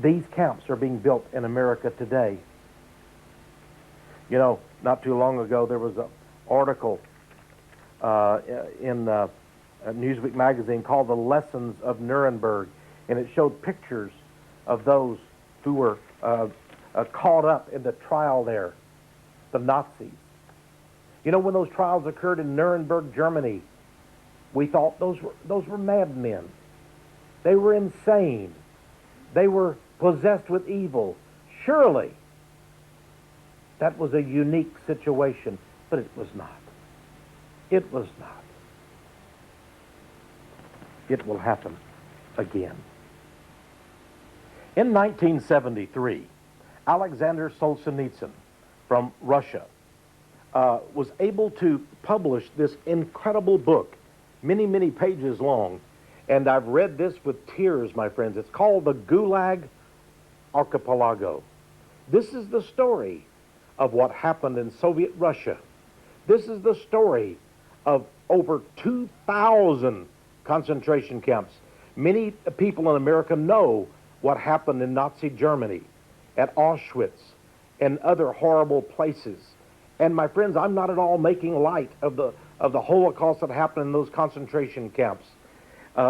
These camps are being built in America today. You know, not too long ago, there was an article in Newsweek magazine called The Lessons of Nuremberg, and it showed pictures of those who were caught up in the trial there, the Nazis. You know, when those trials occurred in Nuremberg, Germany, we thought those were madmen. They were insane. They were possessed with evil. Surely, that was a unique situation, but it was not. It was not. It will happen again. In 1973, Alexander Solzhenitsyn from Russia was able to publish this incredible book, many, many pages long, and I've read this with tears, my friends. It's called the Gulag Archipelago. This is the story of what happened in Soviet Russia. This is the story of over 2,000 concentration camps. Many people in America know what happened in Nazi Germany, at Auschwitz, and other horrible places. And my friends, I'm not at all making light of the Holocaust that happened in those concentration camps.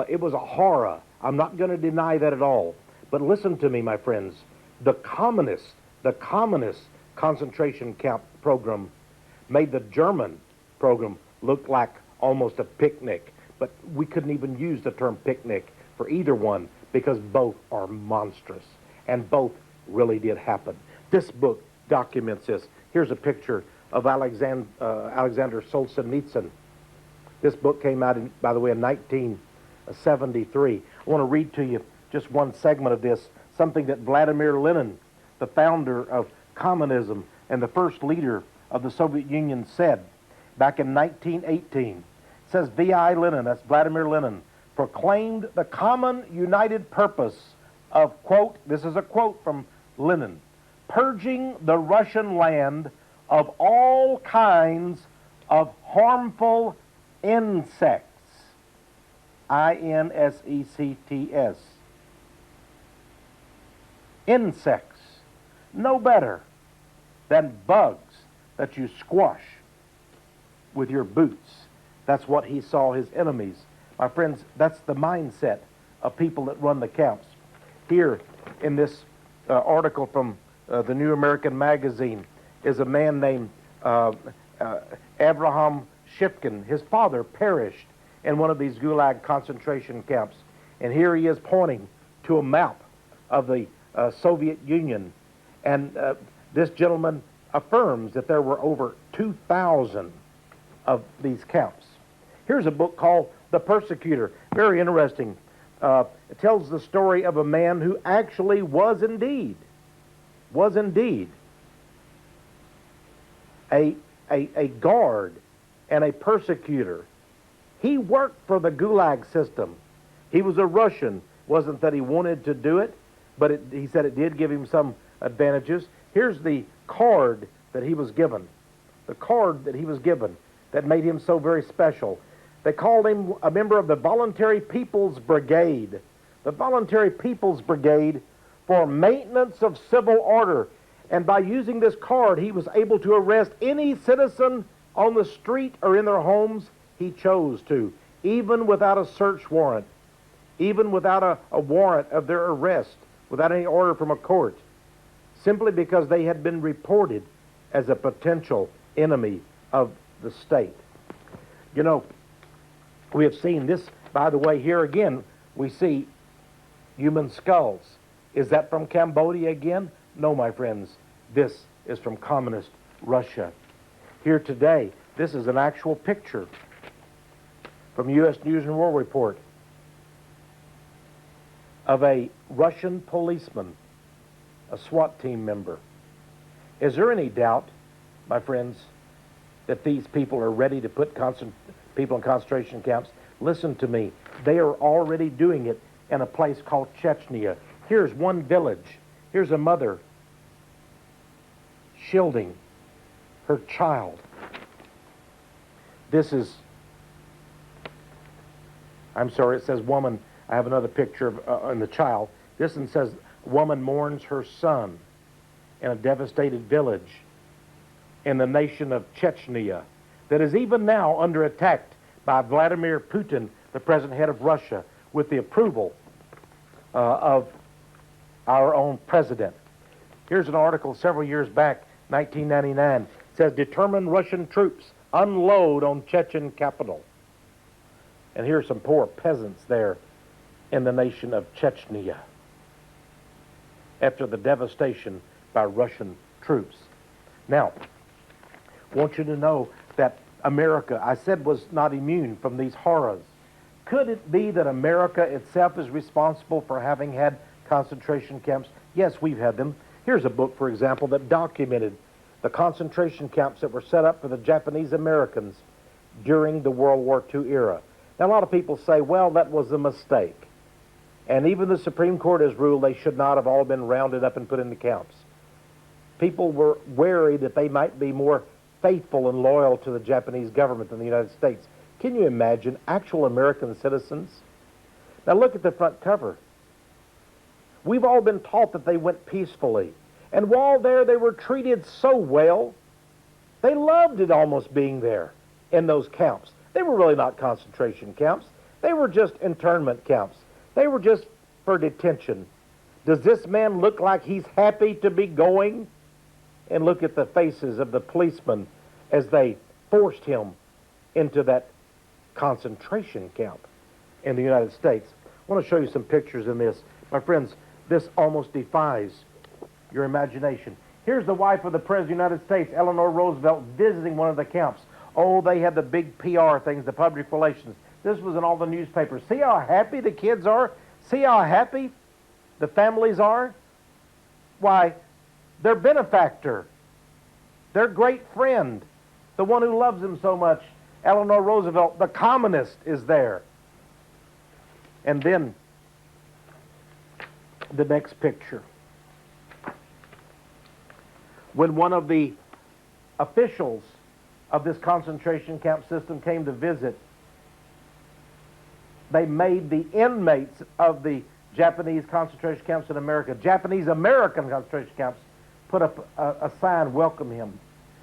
It was a horror. I'm not going to deny that at all. But listen to me, my friends. The communist concentration camp program made the German program look like almost a picnic. But we couldn't even use the term picnic for either one because both are monstrous and both really did happen. This book documents this. Here's a picture of Alexander Solzhenitsyn. This book came out, by the way, in 1973. I want to read to you just one segment of this, something that Vladimir Lenin, the founder of communism and the first leader of the Soviet Union, said back in 1918. It says, V.I. Lenin, that's Vladimir Lenin, proclaimed the common united purpose of, quote, this is a quote from Lenin, purging the Russian land of all kinds of harmful insects. I-N-S-E-C-T-S. Insects. No better than bugs that you squash with your boots. That's what he saw his enemies. My friends, that's the mindset of people that run the camps. Here in this article from the New American Magazine is a man named Abraham Shipkin. His father perished in one of these Gulag concentration camps. And here he is pointing to a map of the Soviet Union. And this gentleman affirms that there were over 2,000 of these camps. Here's a book called The Persecutor. Very interesting. It tells the story of a man who actually was indeed a guard and a persecutor. He worked for the Gulag system. He was a Russian. Wasn't that he wanted to do it, but he said it did give him some advantages. Here's the card that he was given. The card that he was given that made him so very special. They called him a member of the Voluntary People's Brigade. The Voluntary People's Brigade for maintenance of civil order. And by using this card, he was able to arrest any citizen on the street or in their homes he chose to, even without a search warrant, even without a warrant of their arrest, without any order from a court, simply because they had been reported as a potential enemy of the state. You know, we have seen this, by the way, here again, we see human skulls. Is that from Cambodia again? No, my friends. This is from communist Russia. Here today, this is an actual picture from U.S. News and World Report of a Russian policeman, a SWAT team member. Is there any doubt, my friends, that these people are ready to put people in concentration camps? Listen to me. They are already doing it in a place called Chechnya. Here's one village. Here's a mother shielding her child. This is, I'm sorry, it says woman. I have another picture of and the child. This one says A woman mourns her son in a devastated village in the nation of Chechnya that is even now under attack by Vladimir Putin, the present head of Russia, with the approval of our own president. Here's an article several years back, 1999. It says, determined Russian troops unload on Chechen capital. And here's some poor peasants there in the nation of Chechnya after the devastation by Russian troops. Now, I want you to know that America, I said, was not immune from these horrors. Could it be that America itself is responsible for having had concentration camps? Yes, we've had them. Here's a book, for example, that documented the concentration camps that were set up for the Japanese Americans during the World War II era. Now, a lot of people say, well, that was a mistake. And even the Supreme Court has ruled they should not have all been rounded up and put into camps. People were wary that they might be more faithful and loyal to the Japanese government than the United States. Can you imagine actual American citizens? Now look at the front cover. We've all been taught that they went peacefully. And while there, they were treated so well. They loved it almost being there in those camps. They were really not concentration camps. They were just internment camps. They were just for detention. Does this man look like he's happy to be going? And look at the faces of the policemen as they forced him into that concentration camp in the United States. I want to show you some pictures in this. My friends, this almost defies your imagination. Here's the wife of the President of the United States, Eleanor Roosevelt, visiting one of the camps. Oh, they had the big PR things, the public relations. This was in all the newspapers. See how happy the kids are? See how happy the families are? Why, their benefactor, their great friend, the one who loves them so much, Eleanor Roosevelt, the communist, is there. And then the next picture. When one of the officials of this concentration camp system came to visit, they made the inmates of the Japanese concentration camps in America, Japanese American concentration camps, put up a sign welcoming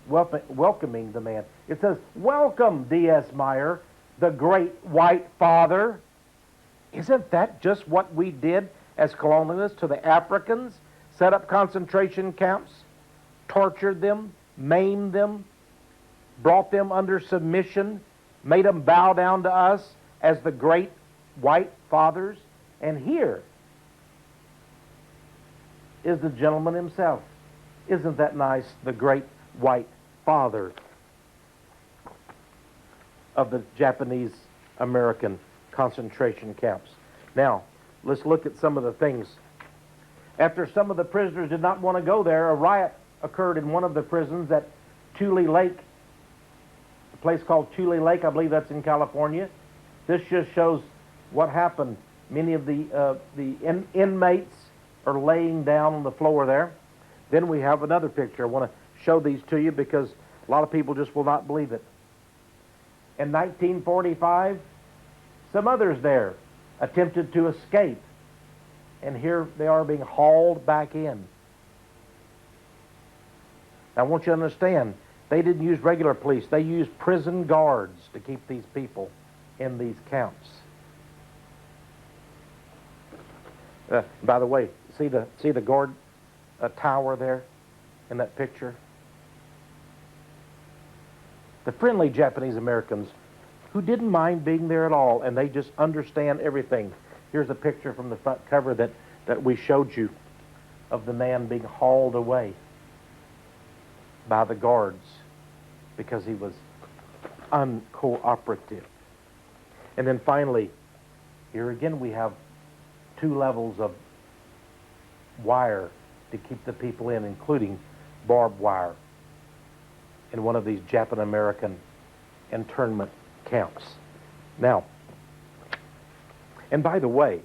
the man. It says, "Welcome, D.S. Meyer, the great white father." Isn't that just what we did as colonialists to the Africans? Set up concentration camps, tortured them, maimed them, brought them under submission, made them bow down to us as the great white fathers. And here is the gentleman himself. Isn't that nice? The great white father of the Japanese American concentration camps. Now, let's look at some of the things. After some of the prisoners did not want to go there, a riot occurred in one of the prisons at Tule Lake, a place called Tule Lake. I believe that's in California. This just shows what happened. Many of the inmates are laying down on the floor there. Then we have another picture. I want to show these to you because a lot of people just will not believe it. In 1945, some others there attempted to escape, and here they are being hauled back in. Now, I want you to understand, they didn't use regular police. They used prison guards to keep these people in these camps. By the way, see the guard tower there in that picture? The friendly Japanese Americans who didn't mind being there at all, and they just understand everything. Here's a picture from the front cover that we showed you of the man being hauled away by the guards because he was uncooperative. And then finally, here again we have 2 levels of wire to keep the people in, including barbed wire in one of these Japan-American internment camps. Now, and by the way,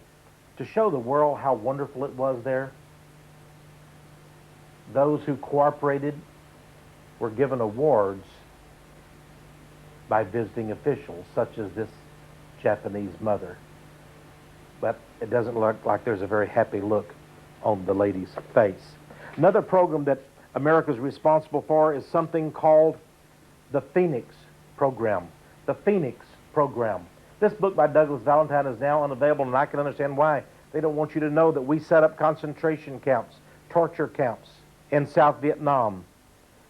to show the world how wonderful it was there, those who cooperated were given awards by visiting officials, such as this Japanese mother. But it doesn't look like there's a very happy look on the lady's face. Another program that America is responsible for is something called the Phoenix Program. The Phoenix Program. This book by Douglas Valentine is now unavailable, and I can understand why. They don't want you to know that we set up concentration camps, torture camps in South Vietnam,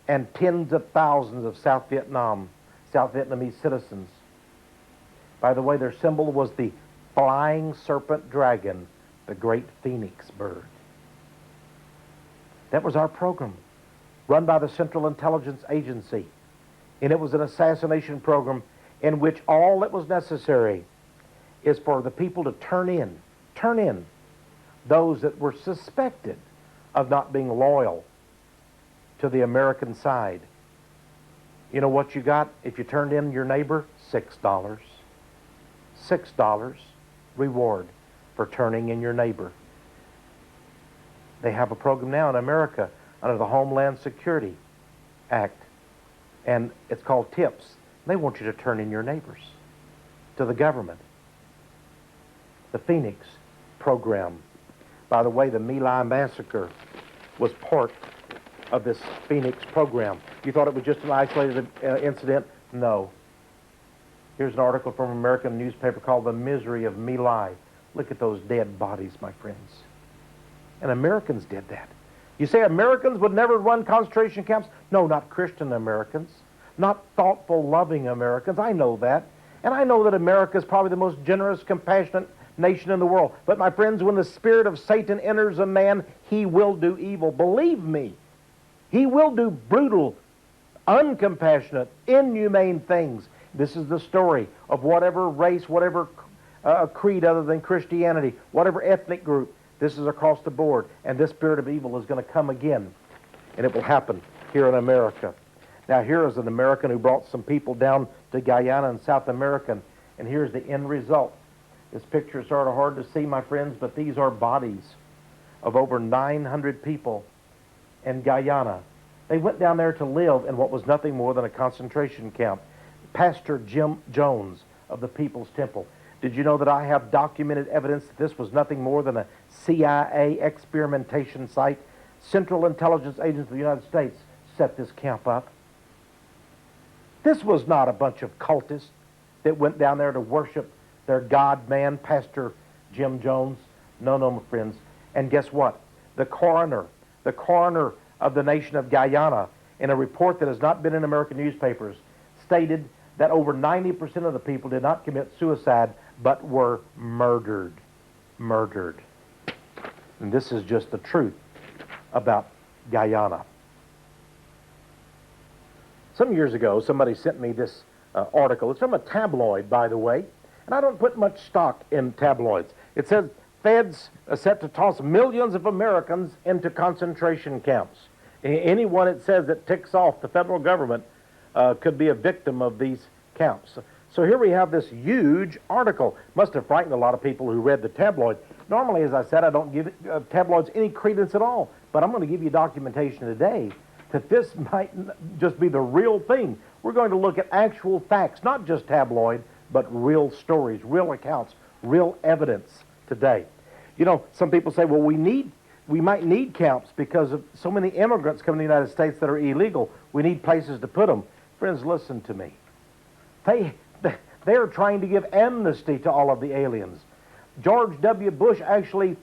and tens of thousands of South Vietnamese citizens. By the way, their symbol was the flying serpent dragon, the great phoenix bird. That was our program, run by the Central Intelligence Agency. And it was an assassination program in which all that was necessary is for the people to turn in those that were suspected of not being loyal to the American side. You know what you got if you turned in your neighbor? $6. $6 reward for turning in your neighbor. They have a program now in America under the Homeland Security Act, and it's called TIPS. They want you to turn in your neighbors to the government. The Phoenix Program. By the way, the My Lai massacre was part of this Phoenix Program. You thought it was just an isolated incident? No. Here's an article from an American newspaper called The Misery of My Lai. Look at those dead bodies, my friends. And Americans did that. You say Americans would never run concentration camps? No, not Christian Americans. Not thoughtful, loving Americans. I know that. And I know that America is probably the most generous, compassionate nation in the world. But my friends, when the spirit of Satan enters a man, he will do evil. Believe me. He will do brutal, uncompassionate, inhumane things. This is the story of whatever race, whatever creed other than Christianity, whatever ethnic group. This is across the board. And this spirit of evil is going to come again. And it will happen here in America. Now, here is an American who brought some people down to Guyana in South America. And here's the end result. This picture is sort of hard to see, my friends, but these are bodies of over 900 people in Guyana. They went down there to live in what was nothing more than a concentration camp. Pastor Jim Jones of the People's Temple. Did you know that I have documented evidence that this was nothing more than a CIA experimentation site? Central Intelligence Agency of the United States set this camp up. This was not a bunch of cultists that went down there to worship their God-man, Pastor Jim Jones. No, my friends. And guess what? The coroner of the nation of Guyana, in a report that has not been in American newspapers, stated that over 90% of the people did not commit suicide, but were murdered. Murdered. And this is just the truth about Guyana. Some years ago, somebody sent me this article. It's from a tabloid, by the way, and I don't put much stock in tabloids. It says, Feds are set to toss millions of Americans into concentration camps. Anyone, it says, that ticks off the federal government could be a victim of these camps. So here we have this huge article. Must have frightened a lot of people who read the tabloid. Normally, as I said, I don't give tabloids any credence at all. But I'm going to give you documentation today that this might just be the real thing. We're going to look at actual facts, not just tabloid, but real stories, real accounts, real evidence today. You know, some people say, well, we might need camps because of so many immigrants coming to the United States that are illegal. We need places to put them. Friends, listen to me. They are trying to give amnesty to all of the aliens. George W. Bush actually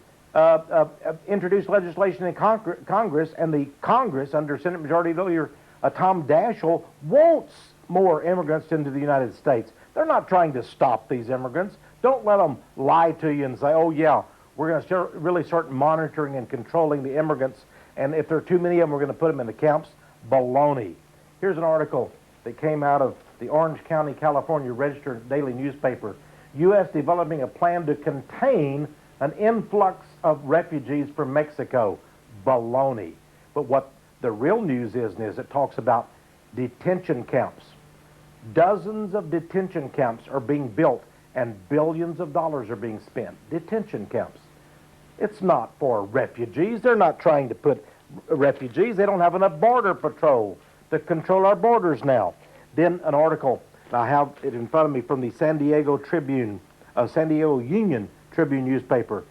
introduced legislation in Congress, and the Congress, under Senate Majority Leader Tom Daschle, wants more immigrants into the United States. They're not trying to stop these immigrants. Don't let them lie to you and say, oh, yeah, we're going to really start monitoring and controlling the immigrants, and if there are too many of them, we're going to put them in the camps. Baloney. Here's an article that came out of the Orange County, California Register daily newspaper. U.S. developing a plan to contain an influx of refugees from Mexico. Baloney. But what the real news is it talks about detention camps. Dozens of detention camps are being built and billions of dollars are being spent. Detention camps. It's not for refugees. They're not trying to put refugees. They don't have enough border patrol to control our borders now. Then an article, I have it in front of me, from the San Diego Union Tribune newspaper.